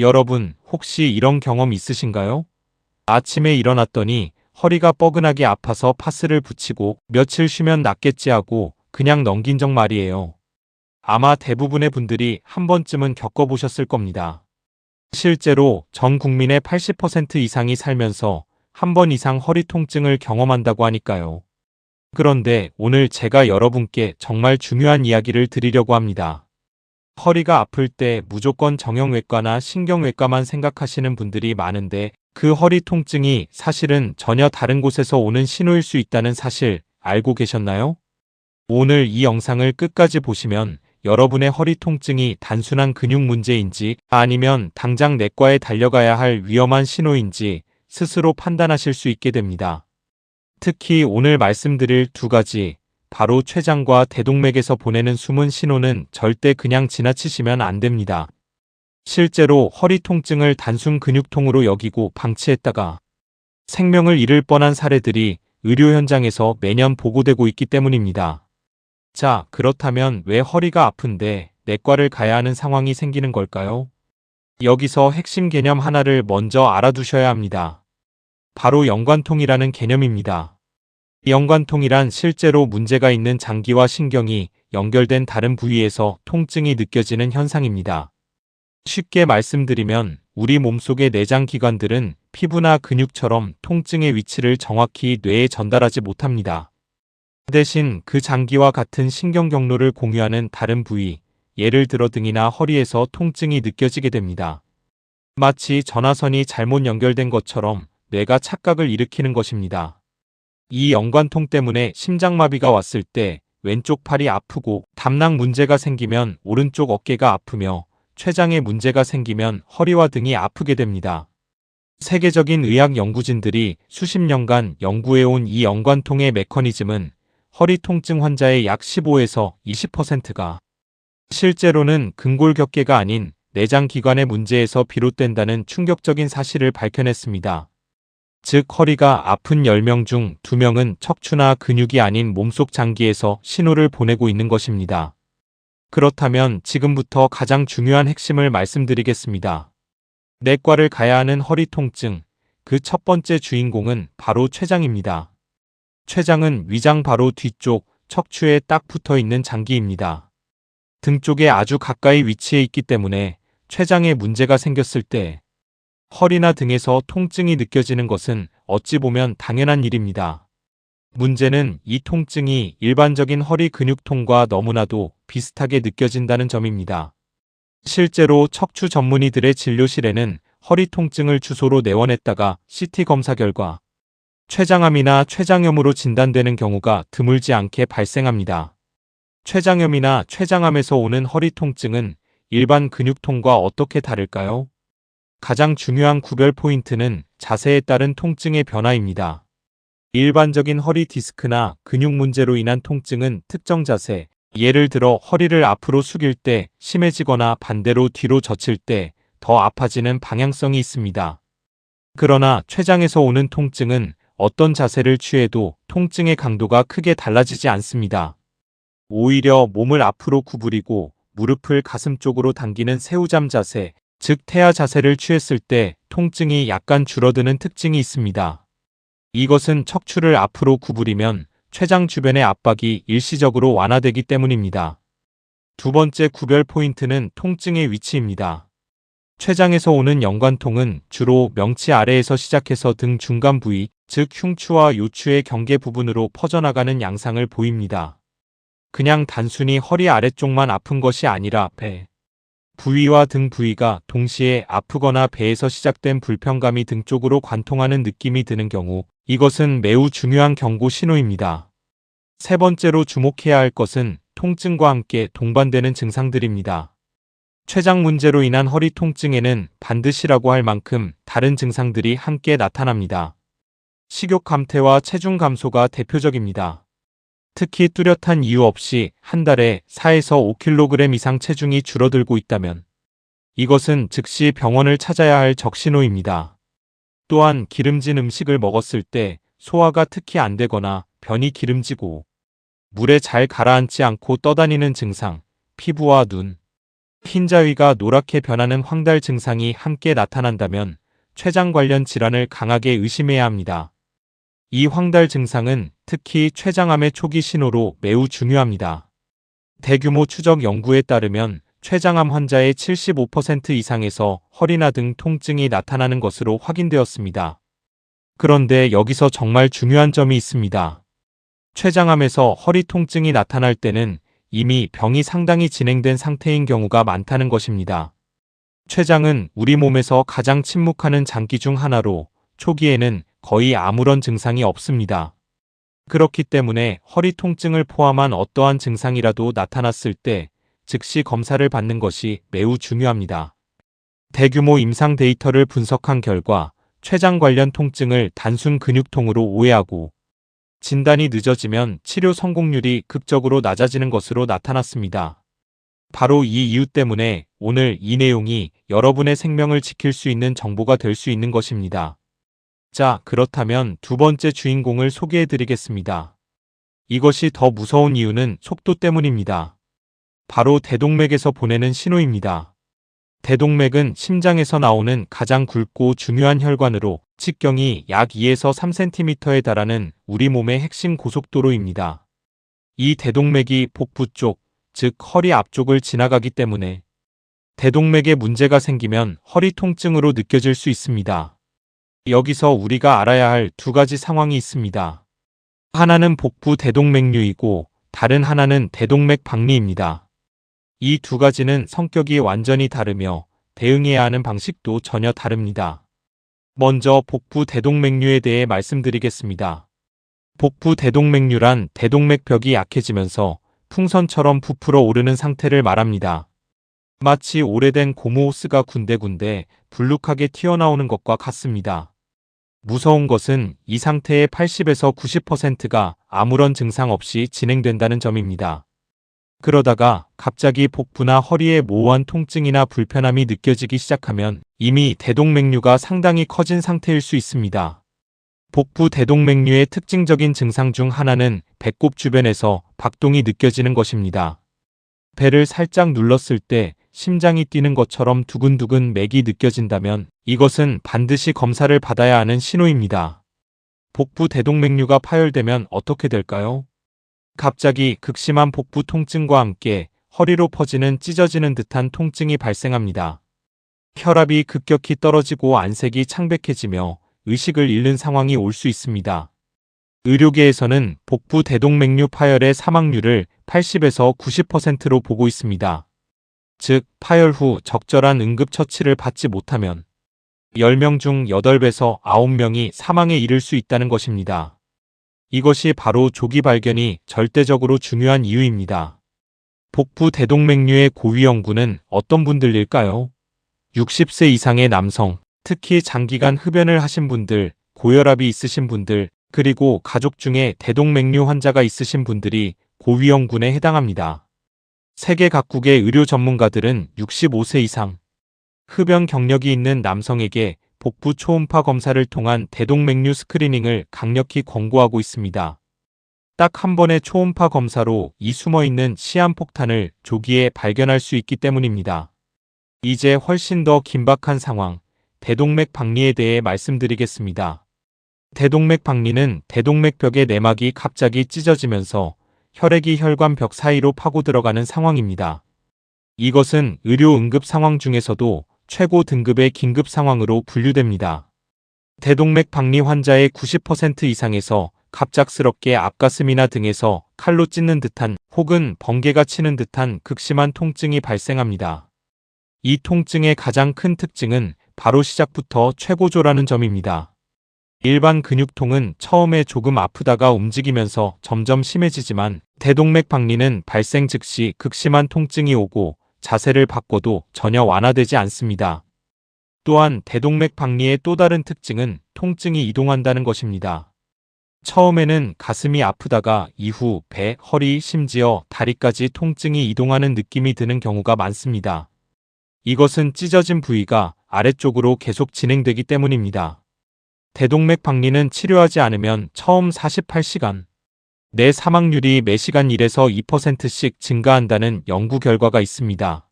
여러분, 혹시 이런 경험 있으신가요? 아침에 일어났더니 허리가 뻐근하게 아파서 파스를 붙이고 며칠 쉬면 낫겠지 하고 그냥 넘긴 적 말이에요. 아마 대부분의 분들이 한 번쯤은 겪어보셨을 겁니다. 실제로 전 국민의 80% 이상이 살면서 한 번 이상 허리 통증을 경험한다고 하니까요. 그런데 오늘 제가 여러분께 정말 중요한 이야기를 드리려고 합니다. 허리가 아플 때 무조건 정형외과나 신경외과만 생각하시는 분들이 많은데 그 허리 통증이 사실은 전혀 다른 곳에서 오는 신호일 수 있다는 사실 알고 계셨나요? 오늘 이 영상을 끝까지 보시면 여러분의 허리 통증이 단순한 근육 문제인지 아니면 당장 내과에 달려가야 할 위험한 신호인지 스스로 판단하실 수 있게 됩니다. 특히 오늘 말씀드릴 두 가지, 바로 췌장과 대동맥에서 보내는 숨은 신호는 절대 그냥 지나치시면 안 됩니다. 실제로 허리 통증을 단순 근육통으로 여기고 방치했다가 생명을 잃을 뻔한 사례들이 의료 현장에서 매년 보고되고 있기 때문입니다. 자, 그렇다면 왜 허리가 아픈데 내과를 가야 하는 상황이 생기는 걸까요? 여기서 핵심 개념 하나를 먼저 알아두셔야 합니다. 바로 연관통이라는 개념입니다. 연관통이란 실제로 문제가 있는 장기와 신경이 연결된 다른 부위에서 통증이 느껴지는 현상입니다. 쉽게 말씀드리면 우리 몸속의 내장 기관들은 피부나 근육처럼 통증의 위치를 정확히 뇌에 전달하지 못합니다. 대신 그 장기와 같은 신경 경로를 공유하는 다른 부위, 예를 들어 등이나 허리에서 통증이 느껴지게 됩니다. 마치 전화선이 잘못 연결된 것처럼 뇌가 착각을 일으키는 것입니다. 이 연관통 때문에 심장마비가 왔을 때 왼쪽 팔이 아프고 담낭 문제가 생기면 오른쪽 어깨가 아프며 췌장에 문제가 생기면 허리와 등이 아프게 됩니다. 세계적인 의학 연구진들이 수십 년간 연구해온 이 연관통의 메커니즘은 허리 통증 환자의 약 15에서 20%가 실제로는 근골격계가 아닌 내장 기관의 문제에서 비롯된다는 충격적인 사실을 밝혀냈습니다. 즉 허리가 아픈 10명 중 2명은 척추나 근육이 아닌 몸속 장기에서 신호를 보내고 있는 것입니다. 그렇다면 지금부터 가장 중요한 핵심을 말씀드리겠습니다. 내과를 가야 하는 허리 통증, 그 첫 번째 주인공은 바로 췌장입니다. 췌장은 위장 바로 뒤쪽 척추에 딱 붙어 있는 장기입니다. 등 쪽에 아주 가까이 위치해 있기 때문에 췌장에 문제가 생겼을 때 허리나 등에서 통증이 느껴지는 것은 어찌 보면 당연한 일입니다. 문제는 이 통증이 일반적인 허리 근육통과 너무나도 비슷하게 느껴진다는 점입니다. 실제로 척추 전문의들의 진료실에는 허리 통증을 주소로 내원했다가 CT 검사 결과 췌장암이나 췌장염으로 진단되는 경우가 드물지 않게 발생합니다. 췌장염이나 췌장암에서 오는 허리 통증은 일반 근육통과 어떻게 다를까요? 가장 중요한 구별 포인트는 자세에 따른 통증의 변화입니다. 일반적인 허리 디스크나 근육 문제로 인한 통증은 특정 자세, 예를 들어 허리를 앞으로 숙일 때 심해지거나 반대로 뒤로 젖힐 때 더 아파지는 방향성이 있습니다. 그러나 췌장에서 오는 통증은 어떤 자세를 취해도 통증의 강도가 크게 달라지지 않습니다. 오히려 몸을 앞으로 구부리고 무릎을 가슴 쪽으로 당기는 새우잠 자세, 즉 태아 자세를 취했을 때 통증이 약간 줄어드는 특징이 있습니다. 이것은 척추를 앞으로 구부리면 췌장 주변의 압박이 일시적으로 완화되기 때문입니다. 두 번째 구별 포인트는 통증의 위치입니다. 췌장에서 오는 연관통은 주로 명치 아래에서 시작해서 등 중간 부위, 즉 흉추와 요추의 경계 부분으로 퍼져나가는 양상을 보입니다. 그냥 단순히 허리 아래쪽만 아픈 것이 아니라 배 부위와 등 부위가 동시에 아프거나 배에서 시작된 불편감이 등 쪽으로 관통하는 느낌이 드는 경우, 이것은 매우 중요한 경고 신호입니다. 세 번째로 주목해야 할 것은 통증과 함께 동반되는 증상들입니다. 췌장 문제로 인한 허리 통증에는 반드시라고 할 만큼 다른 증상들이 함께 나타납니다. 식욕 감퇴와 체중 감소가 대표적입니다. 특히 뚜렷한 이유 없이 한 달에 4에서 5kg 이상 체중이 줄어들고 있다면 이것은 즉시 병원을 찾아야 할 적신호입니다. 또한 기름진 음식을 먹었을 때 소화가 특히 안 되거나 변이 기름지고 물에 잘 가라앉지 않고 떠다니는 증상, 피부와 눈, 흰자위가 노랗게 변하는 황달 증상이 함께 나타난다면 췌장 관련 질환을 강하게 의심해야 합니다. 이 황달 증상은 특히 췌장암의 초기 신호로 매우 중요합니다. 대규모 추적 연구에 따르면 췌장암 환자의 75% 이상에서 허리나 등 통증이 나타나는 것으로 확인되었습니다. 그런데 여기서 정말 중요한 점이 있습니다. 췌장암에서 허리 통증이 나타날 때는 이미 병이 상당히 진행된 상태인 경우가 많다는 것입니다. 췌장은 우리 몸에서 가장 침묵하는 장기 중 하나로 초기에는 거의 아무런 증상이 없습니다. 그렇기 때문에 허리 통증을 포함한 어떠한 증상이라도 나타났을 때 즉시 검사를 받는 것이 매우 중요합니다. 대규모 임상 데이터를 분석한 결과 췌장 관련 통증을 단순 근육통으로 오해하고 진단이 늦어지면 치료 성공률이 극적으로 낮아지는 것으로 나타났습니다. 바로 이 이유 때문에 오늘 이 내용이 여러분의 생명을 지킬 수 있는 정보가 될 수 있는 것입니다. 자, 그렇다면 두 번째 주인공을 소개해 드리겠습니다. 이것이 더 무서운 이유는 속도 때문입니다. 바로 대동맥에서 보내는 신호입니다. 대동맥은 심장에서 나오는 가장 굵고 중요한 혈관으로 직경이 약 2에서 3cm에 달하는 우리 몸의 핵심 고속도로입니다. 이 대동맥이 복부 쪽, 즉 허리 앞쪽을 지나가기 때문에 대동맥에 문제가 생기면 허리 통증으로 느껴질 수 있습니다. 여기서 우리가 알아야 할 두 가지 상황이 있습니다. 하나는 복부 대동맥류이고 다른 하나는 대동맥 박리입니다. 이 두 가지는 성격이 완전히 다르며 대응해야 하는 방식도 전혀 다릅니다. 먼저 복부 대동맥류에 대해 말씀드리겠습니다. 복부 대동맥류란 대동맥벽이 약해지면서 풍선처럼 부풀어 오르는 상태를 말합니다. 마치 오래된 고무 호스가 군데군데 불룩하게 튀어나오는 것과 같습니다. 무서운 것은 이 상태의 80에서 90%가 아무런 증상 없이 진행된다는 점입니다. 그러다가 갑자기 복부나 허리에 모호한 통증이나 불편함이 느껴지기 시작하면 이미 대동맥류가 상당히 커진 상태일 수 있습니다. 복부 대동맥류의 특징적인 증상 중 하나는 배꼽 주변에서 박동이 느껴지는 것입니다. 배를 살짝 눌렀을 때 심장이 뛰는 것처럼 두근두근 맥이 느껴진다면 이것은 반드시 검사를 받아야 하는 신호입니다. 복부 대동맥류가 파열되면 어떻게 될까요? 갑자기 극심한 복부 통증과 함께 허리로 퍼지는 찢어지는 듯한 통증이 발생합니다. 혈압이 급격히 떨어지고 안색이 창백해지며 의식을 잃는 상황이 올 수 있습니다. 의료계에서는 복부 대동맥류 파열의 사망률을 80에서 90%로 보고 있습니다. 즉, 파열 후 적절한 응급처치를 받지 못하면 10명 중 8에서 9명이 사망에 이를 수 있다는 것입니다. 이것이 바로 조기 발견이 절대적으로 중요한 이유입니다. 복부 대동맥류의 고위 연구는 어떤 분들일까요? 60세 이상의 남성, 특히 장기간 흡연을 하신 분들, 고혈압이 있으신 분들, 그리고 가족 중에 대동맥류 환자가 있으신 분들이 고위험군에 해당합니다. 세계 각국의 의료 전문가들은 65세 이상, 흡연 경력이 있는 남성에게 복부 초음파 검사를 통한 대동맥류 스크리닝을 강력히 권고하고 있습니다. 딱 한 번의 초음파 검사로 이 숨어있는 시한폭탄을 조기에 발견할 수 있기 때문입니다. 이제 훨씬 더 긴박한 상황, 대동맥 박리에 대해 말씀드리겠습니다. 대동맥 박리는 대동맥벽의 내막이 갑자기 찢어지면서 혈액이 혈관벽 사이로 파고 들어가는 상황입니다. 이것은 의료 응급 상황 중에서도 최고 등급의 긴급 상황으로 분류됩니다. 대동맥 박리 환자의 90% 이상에서 갑작스럽게 앞가슴이나 등에서 칼로 찢는 듯한 혹은 번개가 치는 듯한 극심한 통증이 발생합니다. 이 통증의 가장 큰 특징은 바로 시작부터 최고조라는 점입니다. 일반 근육통은 처음에 조금 아프다가 움직이면서 점점 심해지지만 대동맥 박리는 발생 즉시 극심한 통증이 오고 자세를 바꿔도 전혀 완화되지 않습니다. 또한 대동맥 박리의 또 다른 특징은 통증이 이동한다는 것입니다. 처음에는 가슴이 아프다가 이후 배, 허리, 심지어 다리까지 통증이 이동하는 느낌이 드는 경우가 많습니다. 이것은 찢어진 부위가 아래쪽으로 계속 진행되기 때문입니다. 대동맥 박리는 치료하지 않으면 처음 48시간 내 사망률이 매시간 1에서 2%씩 증가한다는 연구 결과가 있습니다.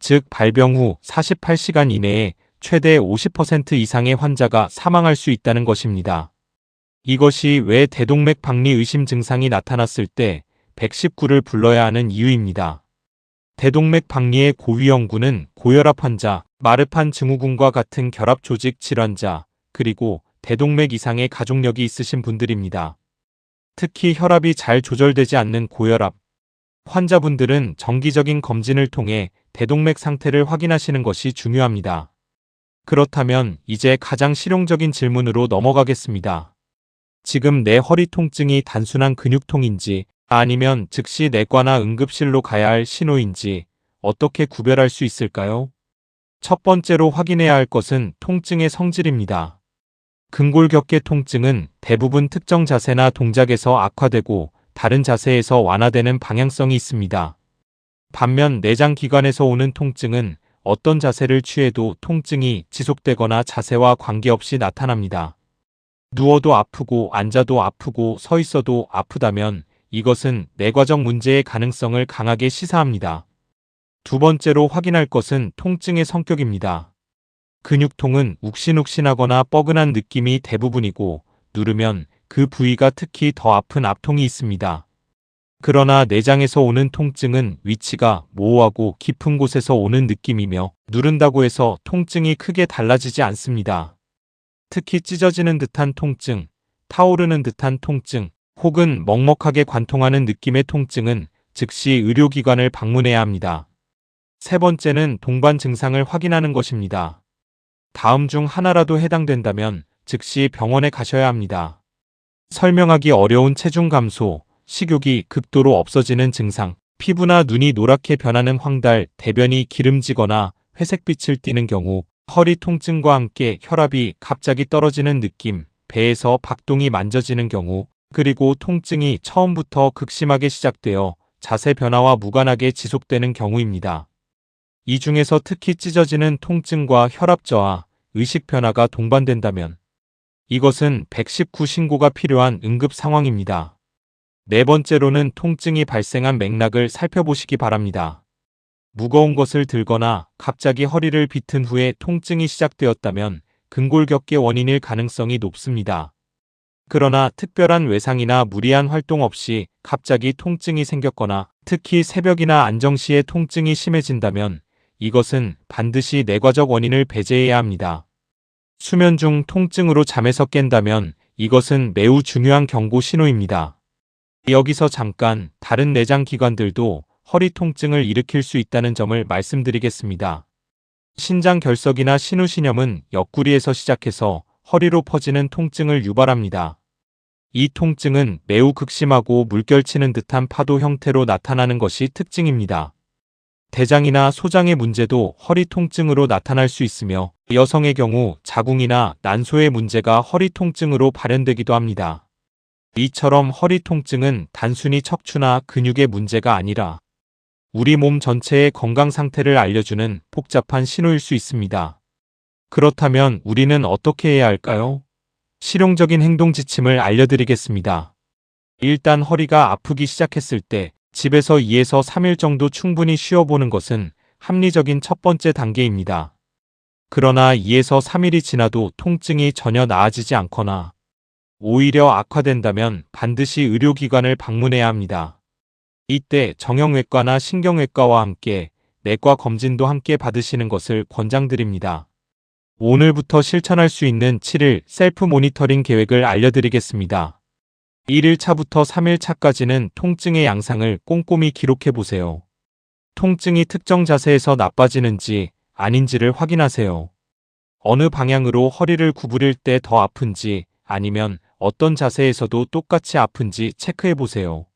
즉 발병 후 48시간 이내에 최대 50% 이상의 환자가 사망할 수 있다는 것입니다. 이것이 왜 대동맥 박리 의심 증상이 나타났을 때 119를 불러야 하는 이유입니다. 대동맥 박리의 고위험군은 고혈압 환자, 마르판 증후군과 같은 결합 조직 질환자, 그리고 대동맥 이상의 가족력이 있으신 분들입니다. 특히 혈압이 잘 조절되지 않는 고혈압 환자분들은 정기적인 검진을 통해 대동맥 상태를 확인하시는 것이 중요합니다. 그렇다면 이제 가장 실용적인 질문으로 넘어가겠습니다. 지금 내 허리 통증이 단순한 근육통인지 아니면 즉시 내과나 응급실로 가야 할 신호인지 어떻게 구별할 수 있을까요? 첫 번째로 확인해야 할 것은 통증의 성질입니다. 근골격계 통증은 대부분 특정 자세나 동작에서 악화되고 다른 자세에서 완화되는 방향성이 있습니다. 반면 내장기관에서 오는 통증은 어떤 자세를 취해도 통증이 지속되거나 자세와 관계없이 나타납니다. 누워도 아프고 앉아도 아프고 서 있어도 아프다면 이것은 내과적 문제의 가능성을 강하게 시사합니다. 두 번째로 확인할 것은 통증의 성격입니다. 근육통은 욱신욱신하거나 뻐근한 느낌이 대부분이고 누르면 그 부위가 특히 더 아픈 압통이 있습니다. 그러나 내장에서 오는 통증은 위치가 모호하고 깊은 곳에서 오는 느낌이며 누른다고 해서 통증이 크게 달라지지 않습니다. 특히 찢어지는 듯한 통증, 타오르는 듯한 통증, 혹은 먹먹하게 관통하는 느낌의 통증은 즉시 의료기관을 방문해야 합니다. 세 번째는 동반 증상을 확인하는 것입니다. 다음 중 하나라도 해당된다면 즉시 병원에 가셔야 합니다. 설명하기 어려운 체중 감소, 식욕이 극도로 없어지는 증상, 피부나 눈이 노랗게 변하는 황달, 대변이 기름지거나 회색빛을 띠는 경우, 허리 통증과 함께 혈압이 갑자기 떨어지는 느낌, 배에서 박동이 만져지는 경우, 그리고 통증이 처음부터 극심하게 시작되어 자세 변화와 무관하게 지속되는 경우입니다. 이 중에서 특히 찢어지는 통증과 혈압 저하, 의식 변화가 동반된다면 이것은 119 신고가 필요한 응급 상황입니다. 네 번째로는 통증이 발생한 맥락을 살펴보시기 바랍니다. 무거운 것을 들거나 갑자기 허리를 비튼 후에 통증이 시작되었다면 근골격계 원인일 가능성이 높습니다. 그러나 특별한 외상이나 무리한 활동 없이 갑자기 통증이 생겼거나 특히 새벽이나 안정 시에 통증이 심해진다면 이것은 반드시 내과적 원인을 배제해야 합니다. 수면 중 통증으로 잠에서 깬다면 이것은 매우 중요한 경고 신호입니다. 여기서 잠깐 다른 내장 기관들도 허리 통증을 일으킬 수 있다는 점을 말씀드리겠습니다. 신장 결석이나 신우신염은 옆구리에서 시작해서 허리로 퍼지는 통증을 유발합니다. 이 통증은 매우 극심하고 물결치는 듯한 파도 형태로 나타나는 것이 특징입니다. 대장이나 소장의 문제도 허리 통증으로 나타날 수 있으며 여성의 경우 자궁이나 난소의 문제가 허리 통증으로 발현되기도 합니다. 이처럼 허리 통증은 단순히 척추나 근육의 문제가 아니라 우리 몸 전체의 건강 상태를 알려주는 복잡한 신호일 수 있습니다. 그렇다면 우리는 어떻게 해야 할까요? 실용적인 행동 지침을 알려드리겠습니다. 일단 허리가 아프기 시작했을 때 집에서 2에서 3일 정도 충분히 쉬어보는 것은 합리적인 첫 번째 단계입니다. 그러나 2에서 3일이 지나도 통증이 전혀 나아지지 않거나 오히려 악화된다면 반드시 의료기관을 방문해야 합니다. 이때 정형외과나 신경외과와 함께 내과 검진도 함께 받으시는 것을 권장드립니다. 오늘부터 실천할 수 있는 7일 셀프 모니터링 계획을 알려드리겠습니다. 1일차부터 3일차까지는 통증의 양상을 꼼꼼히 기록해보세요. 통증이 특정 자세에서 나빠지는지 아닌지를 확인하세요. 어느 방향으로 허리를 구부릴 때 더 아픈지 아니면 어떤 자세에서도 똑같이 아픈지 체크해보세요.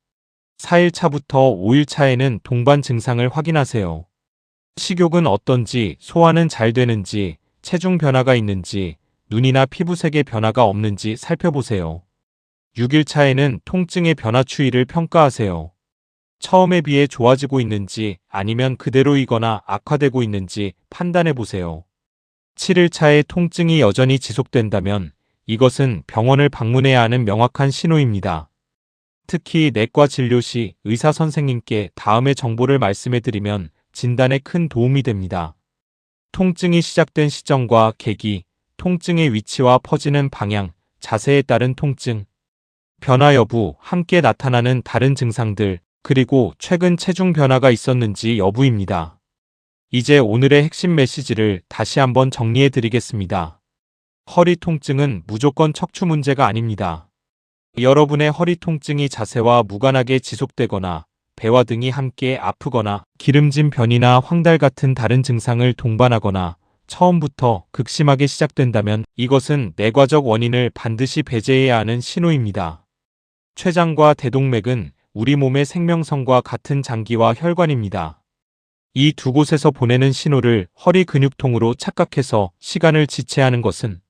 4일차부터 5일차에는 동반 증상을 확인하세요. 식욕은 어떤지, 소화는 잘 되는지, 체중 변화가 있는지, 눈이나 피부색의 변화가 없는지 살펴보세요. 6일차에는 통증의 변화 추이를 평가하세요. 처음에 비해 좋아지고 있는지 아니면 그대로이거나 악화되고 있는지 판단해보세요. 7일차에 통증이 여전히 지속된다면 이것은 병원을 방문해야 하는 명확한 신호입니다. 특히 내과 진료 시 의사 선생님께 다음의 정보를 말씀해드리면 진단에 큰 도움이 됩니다. 통증이 시작된 시점과 계기, 통증의 위치와 퍼지는 방향, 자세에 따른 통증, 변화 여부, 함께 나타나는 다른 증상들, 그리고 최근 체중 변화가 있었는지 여부입니다. 이제 오늘의 핵심 메시지를 다시 한번 정리해 드리겠습니다. 허리 통증은 무조건 척추 문제가 아닙니다. 여러분의 허리 통증이 자세와 무관하게 지속되거나 배와 등이 함께 아프거나 기름진 변이나 황달 같은 다른 증상을 동반하거나 처음부터 극심하게 시작된다면 이것은 내과적 원인을 반드시 배제해야 하는 신호입니다. 췌장과 대동맥은 우리 몸의 생명선과 같은 장기와 혈관입니다. 이 두 곳에서 보내는 신호를 허리 근육통으로 착각해서 시간을 지체하는 것은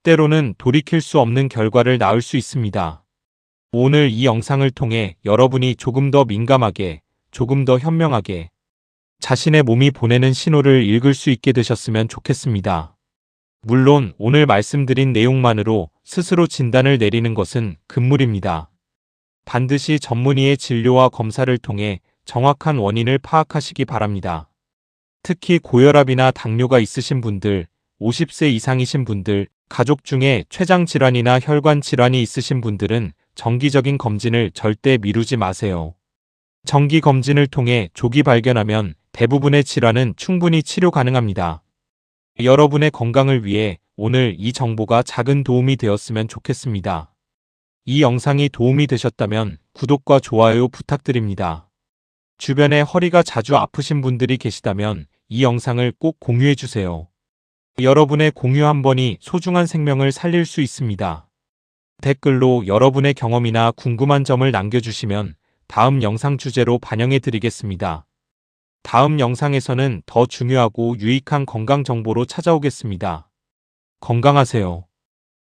때로는 돌이킬 수 없는 결과를 낳을 수 있습니다. 오늘 이 영상을 통해 여러분이 조금 더 민감하게, 조금 더 현명하게 자신의 몸이 보내는 신호를 읽을 수 있게 되셨으면 좋겠습니다. 물론 오늘 말씀드린 내용만으로 스스로 진단을 내리는 것은 금물입니다. 반드시 전문의의 진료와 검사를 통해 정확한 원인을 파악하시기 바랍니다. 특히 고혈압이나 당뇨가 있으신 분들, 50세 이상이신 분들, 가족 중에 췌장 질환이나 혈관 질환이 있으신 분들은 정기적인 검진을 절대 미루지 마세요. 정기 검진을 통해 조기 발견하면 대부분의 질환은 충분히 치료 가능합니다. 여러분의 건강을 위해 오늘 이 정보가 작은 도움이 되었으면 좋겠습니다. 이 영상이 도움이 되셨다면 구독과 좋아요 부탁드립니다. 주변에 허리가 자주 아프신 분들이 계시다면 이 영상을 꼭 공유해 주세요. 여러분의 공유 한 번이 소중한 생명을 살릴 수 있습니다. 댓글로 여러분의 경험이나 궁금한 점을 남겨주시면 다음 영상 주제로 반영해 드리겠습니다. 다음 영상에서는 더 중요하고 유익한 건강 정보로 찾아오겠습니다. 건강하세요.